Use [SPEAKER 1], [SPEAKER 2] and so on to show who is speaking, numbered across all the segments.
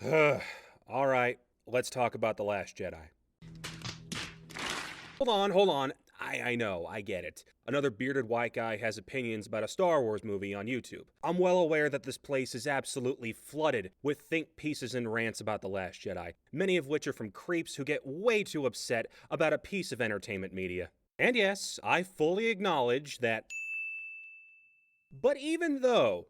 [SPEAKER 1] Alright, let's talk about The Last Jedi. Hold on. I know, I get it. Another bearded white guy has opinions about a Star Wars movie on YouTube. I'm well aware that this place is absolutely flooded with think pieces and rants about The Last Jedi, many of which are from creeps who get way too upset about a piece of entertainment media. And yes, I fully acknowledge that. But even though,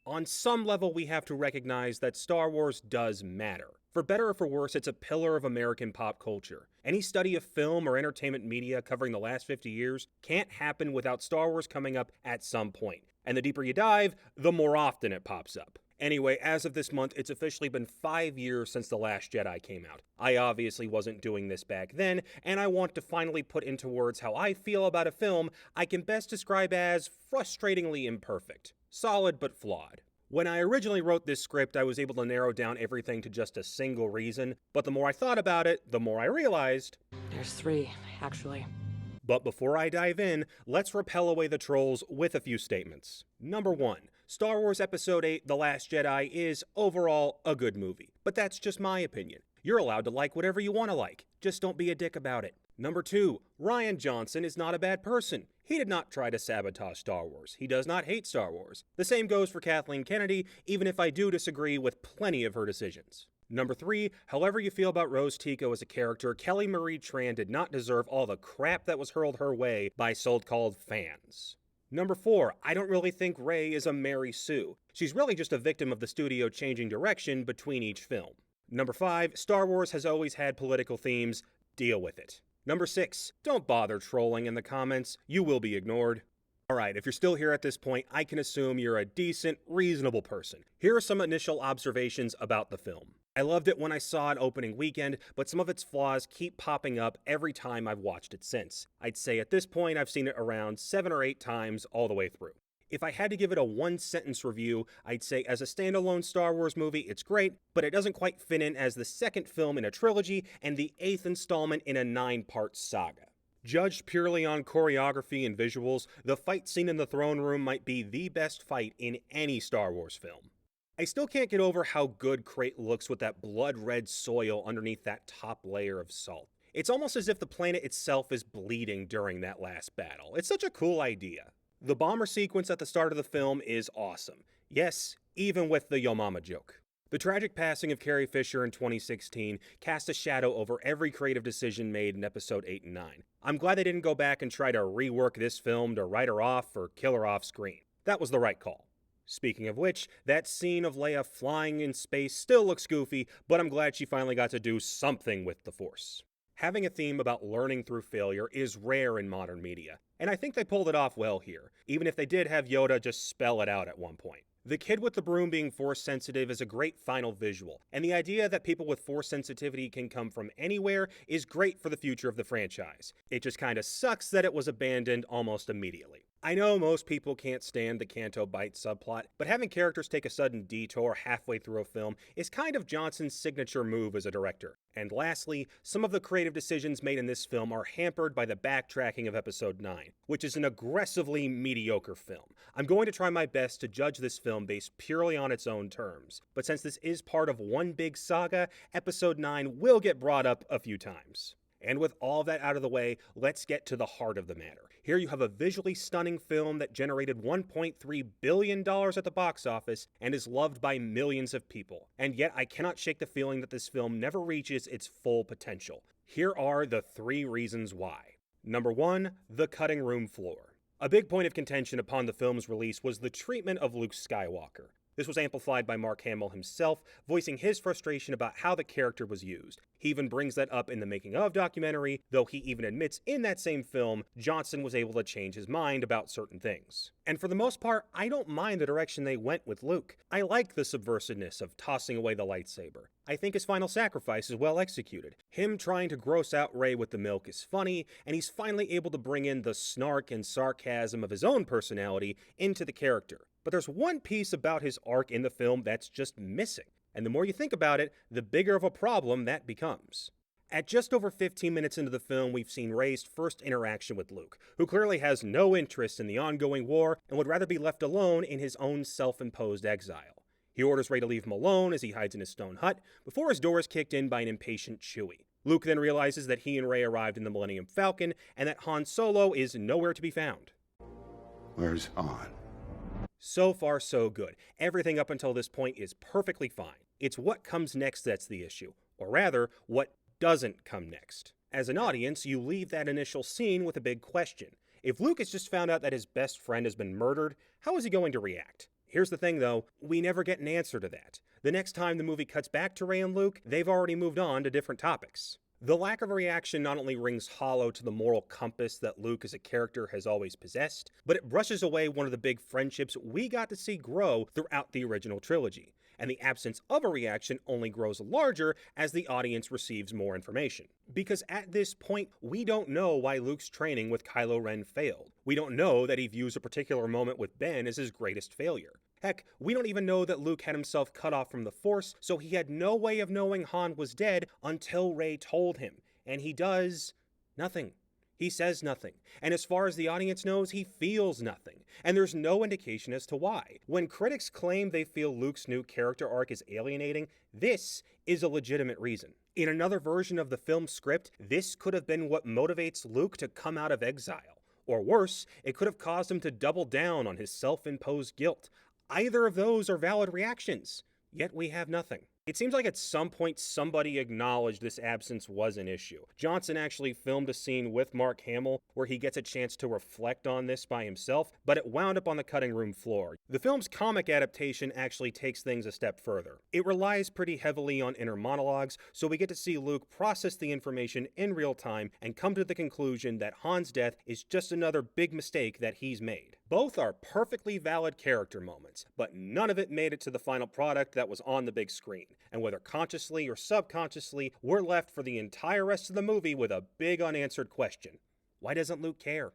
[SPEAKER 1] on some level, we have to recognize that Star Wars does matter. For better or for worse, it's a pillar of American pop culture. Any study of film or entertainment media covering the last 50 years can't happen without Star Wars coming up at some point. And the deeper you dive, the more often it pops up. Anyway, as of this month, it's officially been 5 years since The Last Jedi came out. I obviously wasn't doing this back then, and I want to finally put into words how I feel about a film I can best describe as frustratingly imperfect. Solid but flawed. When I originally wrote this script, I was able to narrow down everything to just a single reason, but the more I thought about it, the more I realized.
[SPEAKER 2] There's three, actually.
[SPEAKER 1] But before I dive in, let's repel away the trolls with a few statements. Number 1. Star Wars Episode 8 The Last Jedi is, overall, a good movie. But that's just my opinion. You're allowed to like whatever you want to like. Just don't be a dick about it. Number 2. Rian Johnson is not a bad person. He did not try to sabotage Star Wars. He does not hate Star Wars. The same goes for Kathleen Kennedy, even if I do disagree with plenty of her decisions. Number 3, however you feel about Rose Tico as a character, Kelly Marie Tran did not deserve all the crap that was hurled her way by so-called fans. Number 4, I don't really think Rey is a Mary Sue. She's really just a victim of the studio changing direction between each film. Number 5, Star Wars has always had political themes. Deal with it. Number 6, don't bother trolling in the comments. You will be ignored. Alright, if you're still here at this point, I can assume you're a decent, reasonable person. Here are some initial observations about the film. I loved it when I saw it opening weekend, but some of its flaws keep popping up every time I've watched it since. I'd say at this point I've seen it around 7 or 8 times all the way through. If I had to give it a one-sentence review, I'd say as a standalone Star Wars movie, it's great, but it doesn't quite fit in as the second film in a trilogy and the 8th installment in a 9-part saga. Judged purely on choreography and visuals, the fight scene in the throne room might be the best fight in any Star Wars film. I still can't get over how good Crate looks with that blood-red soil underneath that top layer of salt. It's almost as if the planet itself is bleeding during that last battle. It's such a cool idea. The bomber sequence at the start of the film is awesome. Yes, even with the Yo Mama joke. The tragic passing of Carrie Fisher in 2016 cast a shadow over every creative decision made in episode 8 and 9. I'm glad they didn't go back and try to rework this film to write her off or kill her off screen. That was the right call. Speaking of which, that scene of Leia flying in space still looks goofy, but I'm glad she finally got to do something with the Force. Having a theme about learning through failure is rare in modern media, and I think they pulled it off well here, even if they did have Yoda just spell it out at one point. The kid with the broom being force sensitive is a great final visual, and the idea that people with force sensitivity can come from anywhere is great for the future of the franchise. It just kinda sucks that it was abandoned almost immediately. I know most people can't stand the Canto Bight subplot, but having characters take a sudden detour halfway through a film is kind of Johnson's signature move as a director. And lastly, some of the creative decisions made in this film are hampered by the backtracking of Episode 9, which is an aggressively mediocre film. I'm going to try my best to judge this film based purely on its own terms, but since this is part of one big saga, Episode 9 will get brought up a few times. And with all that out of the way, let's get to the heart of the matter. Here you have a visually stunning film that generated $1.3 billion at the box office and is loved by millions of people. And yet I cannot shake the feeling that this film never reaches its full potential. Here are the 3 reasons why. Number 1, the cutting room floor. A big point of contention upon the film's release was the treatment of Luke Skywalker. This was amplified by Mark Hamill himself, voicing his frustration about how the character was used. He even brings that up in the making of documentary, though he even admits in that same film, Johnson was able to change his mind about certain things. And for the most part, I don't mind the direction they went with Luke. I like the subversiveness of tossing away the lightsaber. I think his final sacrifice is well executed. Him trying to gross out Rey with the milk is funny, and he's finally able to bring in the snark and sarcasm of his own personality into the character. But there's one piece about his arc in the film that's just missing. And the more you think about it, the bigger of a problem that becomes. At just over 15 minutes into the film, we've seen Rey's first interaction with Luke, who clearly has no interest in the ongoing war and would rather be left alone in his own self-imposed exile. He orders Rey to leave him alone as he hides in his stone hut before his door is kicked in by an impatient Chewie. Luke then realizes that he and Rey arrived in the Millennium Falcon and that Han Solo is nowhere to be found.
[SPEAKER 3] Where's Han?
[SPEAKER 1] So far, so good. Everything up until this point is perfectly fine. It's what comes next that's the issue, or rather, what doesn't come next. As an audience, you leave that initial scene with a big question. If Luke has just found out that his best friend has been murdered, how is he going to react? Here's the thing though, we never get an answer to that. The next time the movie cuts back to Rey and Luke, they've already moved on to different topics. The lack of a reaction not only rings hollow to the moral compass that Luke as a character has always possessed, but it brushes away one of the big friendships we got to see grow throughout the original trilogy. And the absence of a reaction only grows larger as the audience receives more information. Because at this point, we don't know why Luke's training with Kylo Ren failed. We don't know that he views a particular moment with Ben as his greatest failure. Heck, we don't even know that Luke had himself cut off from the Force, so he had no way of knowing Han was dead until Rey told him. And he does nothing. He says nothing. And as far as the audience knows, he feels nothing. And there's no indication as to why. When critics claim they feel Luke's new character arc is alienating, this is a legitimate reason. In another version of the film script, this could have been what motivates Luke to come out of exile. Or worse, it could have caused him to double down on his self-imposed guilt. Either of those are valid reactions, yet we have nothing. It seems like at some point somebody acknowledged this absence was an issue. Johnson actually filmed a scene with Mark Hamill where he gets a chance to reflect on this by himself, but it wound up on the cutting room floor. The film's comic adaptation actually takes things a step further. It relies pretty heavily on inner monologues, so we get to see Luke process the information in real time and come to the conclusion that Han's death is just another big mistake that he's made. Both are perfectly valid character moments, but none of it made it to the final product that was on the big screen. And whether consciously or subconsciously, we're left for the entire rest of the movie with a big unanswered question. Why doesn't Luke care?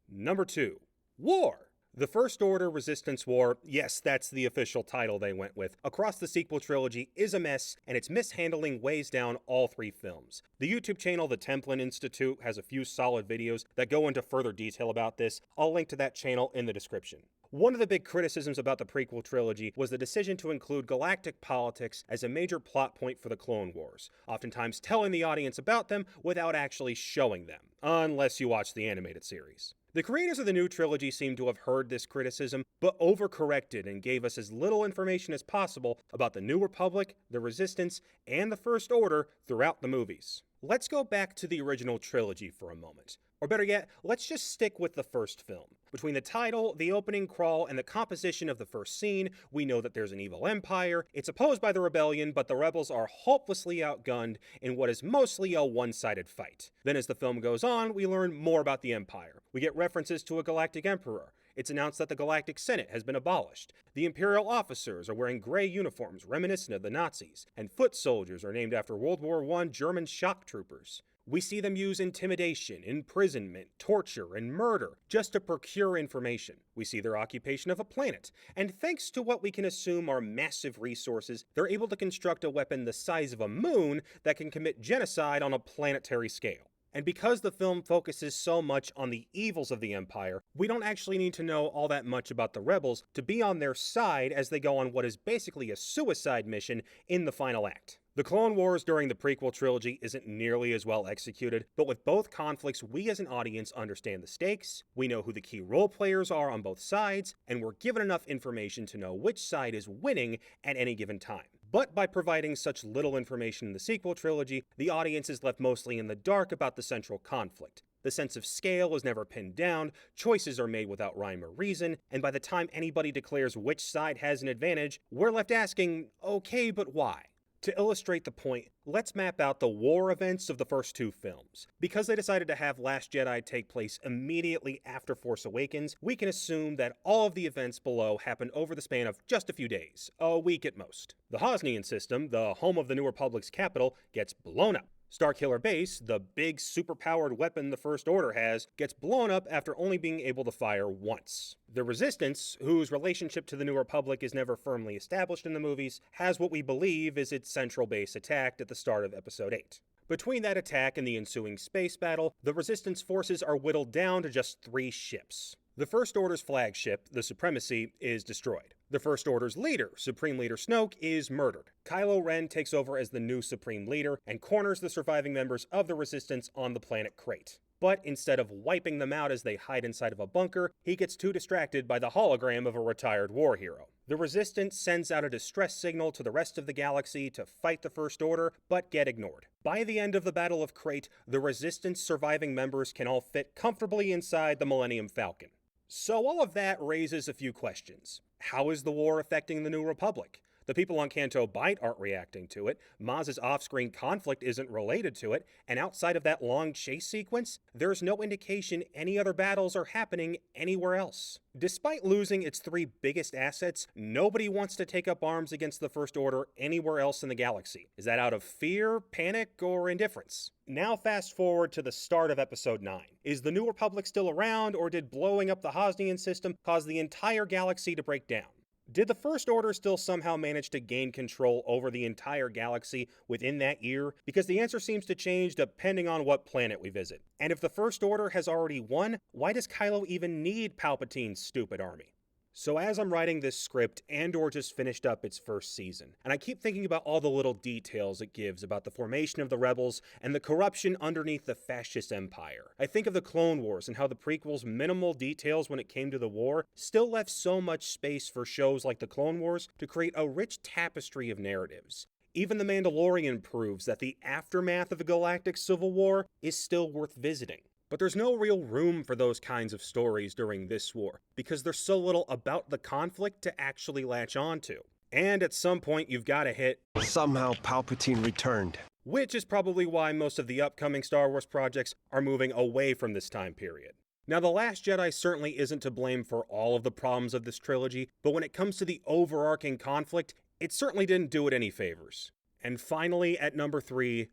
[SPEAKER 1] Number 2. War! The First Order Resistance War, yes, that's the official title they went with, across the sequel trilogy is a mess, and its mishandling weighs down all 3 films. The YouTube channel The Templin Institute has a few solid videos that go into further detail about this. I'll link to that channel in the description. One of the big criticisms about the prequel trilogy was the decision to include galactic politics as a major plot point for the Clone Wars, oftentimes telling the audience about them without actually showing them, unless you watch the animated series. The creators of the new trilogy seem to have heard this criticism, but overcorrected and gave us as little information as possible about the New Republic, the Resistance, and the First Order throughout the movies. Let's go back to the original trilogy for a moment. Or better yet, let's just stick with the first film. Between the title, the opening crawl, and the composition of the first scene, we know that there's an evil empire. It's opposed by the rebellion, but the rebels are hopelessly outgunned in what is mostly a one-sided fight. Then as the film goes on, we learn more about the empire. We get references to a galactic emperor. It's announced that the Galactic Senate has been abolished. The Imperial officers are wearing gray uniforms reminiscent of the Nazis, and foot soldiers are named after World War I German shock troopers. We see them use intimidation, imprisonment, torture, and murder just to procure information. We see their occupation of a planet, and thanks to what we can assume are massive resources, they're able to construct a weapon the size of a moon that can commit genocide on a planetary scale. And because the film focuses so much on the evils of the Empire, we don't actually need to know all that much about the rebels to be on their side as they go on what is basically a suicide mission in the final act. The Clone Wars during the prequel trilogy isn't nearly as well executed, but with both conflicts, we as an audience understand the stakes, we know who the key role players are on both sides, and we're given enough information to know which side is winning at any given time. But by providing such little information in the sequel trilogy, the audience is left mostly in the dark about the central conflict. The sense of scale is never pinned down, choices are made without rhyme or reason, and by the time anybody declares which side has an advantage, we're left asking, okay, but why? To illustrate the point, let's map out the war events of the first 2 films. Because they decided to have Last Jedi take place immediately after Force Awakens, we can assume that all of the events below happened over the span of just a few days, a week at most. The Hosnian system, the home of the New Republic's capital, gets blown up. Starkiller Base, the big superpowered weapon the First Order has, gets blown up after only being able to fire once. The Resistance, whose relationship to the New Republic is never firmly established in the movies, has what we believe is its central base attacked at the start of Episode 8. Between that attack and the ensuing space battle, the Resistance forces are whittled down to just 3 ships. The First Order's flagship, the Supremacy, is destroyed. The First Order's leader, Supreme Leader Snoke, is murdered. Kylo Ren takes over as the new Supreme Leader and corners the surviving members of the Resistance on the planet Crate. But instead of wiping them out as they hide inside of a bunker, he gets too distracted by the hologram of a retired war hero. The Resistance sends out a distress signal to the rest of the galaxy to fight the First Order, but get ignored. By the end of the Battle of Crate, the Resistance surviving members can all fit comfortably inside the Millennium Falcon. So all of that raises a few questions. How is the war affecting the New Republic? The people on Canto Bight aren't reacting to it, Maz's off-screen conflict isn't related to it, and outside of that long chase sequence, there's no indication any other battles are happening anywhere else. Despite losing its 3 biggest assets, nobody wants to take up arms against the First Order anywhere else in the galaxy. Is that out of fear, panic, or indifference? Now fast forward to the start of Episode 9. Is the New Republic still around, or did blowing up the Hosnian system cause the entire galaxy to break down? Did the First Order still somehow manage to gain control over the entire galaxy within that year? Because the answer seems to change depending on what planet we visit. And if the First Order has already won, why does Kylo even need Palpatine's stupid army? So as I'm writing this script, Andor just finished up its first season, and I keep thinking about all the little details it gives about the formation of the rebels and the corruption underneath the fascist empire. I think of the Clone Wars and how the prequels' minimal details when it came to the war still left so much space for shows like the Clone Wars to create a rich tapestry of narratives. Even The Mandalorian proves that the aftermath of a galactic civil war is still worth visiting. But there's no real room for those kinds of stories during this war, because there's so little about the conflict to actually latch onto. And at some point you've got to hit,
[SPEAKER 4] somehow Palpatine returned.
[SPEAKER 1] Which is probably why most of the upcoming Star Wars projects are moving away from this time period. Now, The Last Jedi certainly isn't to blame for all of the problems of this trilogy, but when it comes to the overarching conflict, it certainly didn't do it any favors. And finally, at number 3,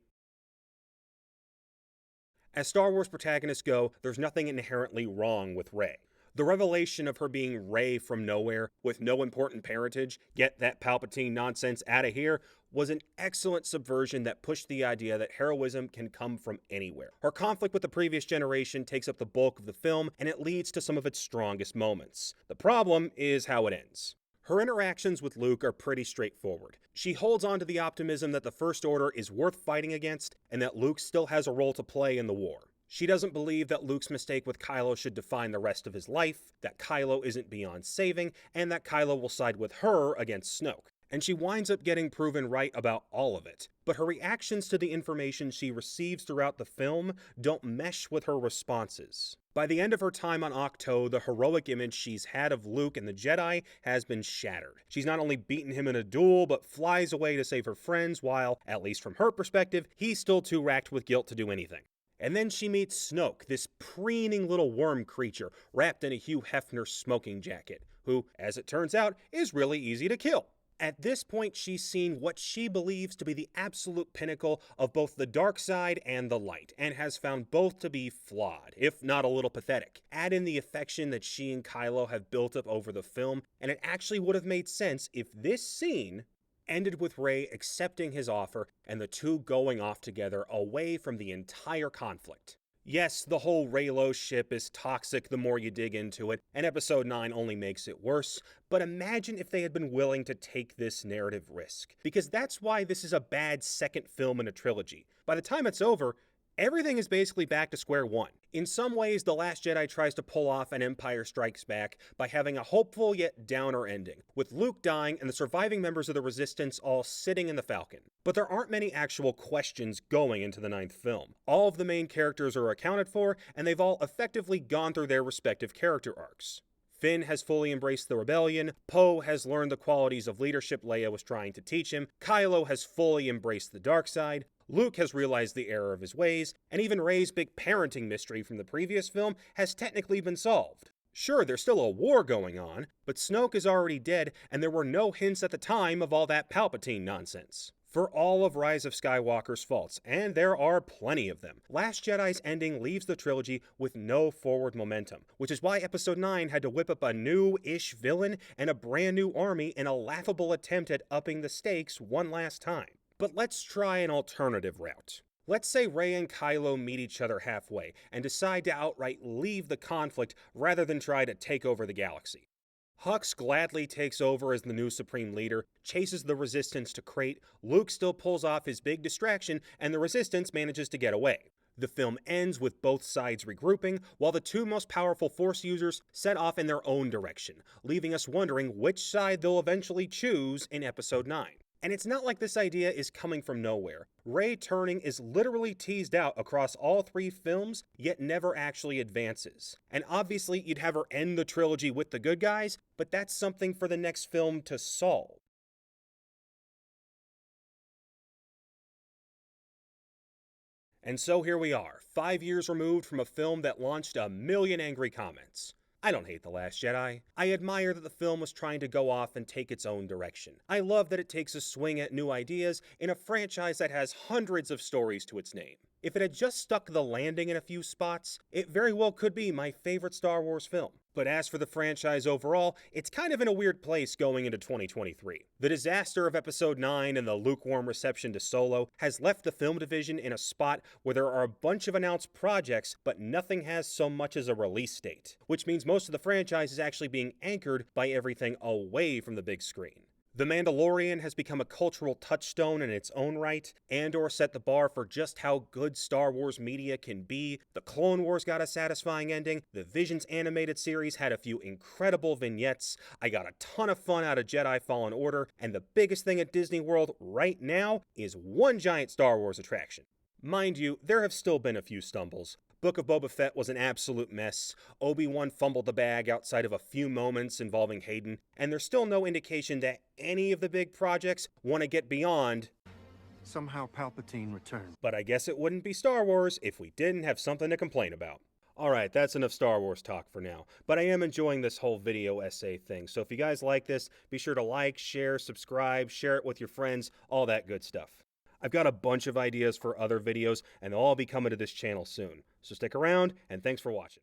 [SPEAKER 1] as Star Wars protagonists go, there's nothing inherently wrong with Rey. The revelation of her being Rey from nowhere, with no important parentage, get that Palpatine nonsense out of here, was an excellent subversion that pushed the idea that heroism can come from anywhere. Her conflict with the previous generation takes up the bulk of the film, and it leads to some of its strongest moments. The problem is how it ends. Her interactions with Luke are pretty straightforward. She holds on to the optimism that the First Order is worth fighting against, and that Luke still has a role to play in the war. She doesn't believe that Luke's mistake with Kylo should define the rest of his life, that Kylo isn't beyond saving, and that Kylo will side with her against Snoke. And she winds up getting proven right about all of it. But her reactions to the information she receives throughout the film don't mesh with her responses. By the end of her time on Ahch-To, the heroic image she's had of Luke and the Jedi has been shattered. She's not only beaten him in a duel, but flies away to save her friends while, at least from her perspective, he's still too racked with guilt to do anything. And then she meets Snoke, this preening little worm creature wrapped in a Hugh Hefner smoking jacket, who, as it turns out, is really easy to kill. At this point, she's seen what she believes to be the absolute pinnacle of both the dark side and the light, and has found both to be flawed, if not a little pathetic. Add in the affection that she and Kylo have built up over the film, and it actually would have made sense if this scene ended with Rey accepting his offer and the two going off together away from the entire conflict. Yes, the whole Reylo ship is toxic the more you dig into it, and Episode 9 only makes it worse, but imagine if they had been willing to take this narrative risk. Because that's why this is a bad second film in a trilogy. By the time it's over, everything is basically back to square one. In some ways, The Last Jedi tries to pull off an Empire Strikes Back by having a hopeful yet downer ending, with Luke dying and the surviving members of the Resistance all sitting in the Falcon. But there aren't many actual questions going into the 9th film. All of the main characters are accounted for, and they've all effectively gone through their respective character arcs. Finn has fully embraced the rebellion, Poe has learned the qualities of leadership Leia was trying to teach him, Kylo has fully embraced the dark side, Luke has realized the error of his ways, and even Rey's big parenting mystery from the previous film has technically been solved. Sure, there's still a war going on, but Snoke is already dead, and there were no hints at the time of all that Palpatine nonsense. For all of Rise of Skywalker's faults, and there are plenty of them, Last Jedi's ending leaves the trilogy with no forward momentum, which is why Episode 9 had to whip up a new-ish villain and a brand new army in a laughable attempt at upping the stakes one last time. But let's try an alternative route. Let's say Rey and Kylo meet each other halfway and decide to outright leave the conflict rather than try to take over the galaxy. Hux gladly takes over as the new Supreme Leader, chases the Resistance to Crate, Luke still pulls off his big distraction, and the Resistance manages to get away. The film ends with both sides regrouping, while the two most powerful Force users set off in their own direction, leaving us wondering which side they'll eventually choose in Episode 9. And it's not like this idea is coming from nowhere. Rey turning is literally teased out across all three films, yet never actually advances. And obviously you'd have her end the trilogy with the good guys, but that's something for the next film to solve. And so here we are, 5 years removed from a film that launched a million angry comments. I don't hate The Last Jedi. I admire that the film was trying to go off and take its own direction. I love that it takes a swing at new ideas in a franchise that has hundreds of stories to its name. If it had just stuck the landing in a few spots, it very well could be my favorite Star Wars film. But as for the franchise overall, it's kind of in a weird place going into 2023. The disaster of Episode 9 and the lukewarm reception to Solo has left the film division in a spot where there are a bunch of announced projects, but nothing has so much as a release date, which means most of the franchise is actually being anchored by everything away from the big screen. The Mandalorian has become a cultural touchstone in its own right, Andor set the bar for just how good Star Wars media can be, The Clone Wars got a satisfying ending, the Visions animated series had a few incredible vignettes, I got a ton of fun out of Jedi Fallen Order, and the biggest thing at Disney World right now is one giant Star Wars attraction. Mind you, there have still been a few stumbles. Book of Boba Fett was an absolute mess, Obi-Wan fumbled the bag outside of a few moments involving Hayden, and there's still no indication that any of the big projects want to get beyond.
[SPEAKER 4] Somehow Palpatine returned.
[SPEAKER 1] But I guess it wouldn't be Star Wars if we didn't have something to complain about. Alright, that's enough Star Wars talk for now, but I am enjoying this whole video essay thing, so if you guys like this, be sure to like, share, subscribe, share it with your friends, all that good stuff. I've got a bunch of ideas for other videos, and they'll all be coming to this channel soon. So stick around, and thanks for watching.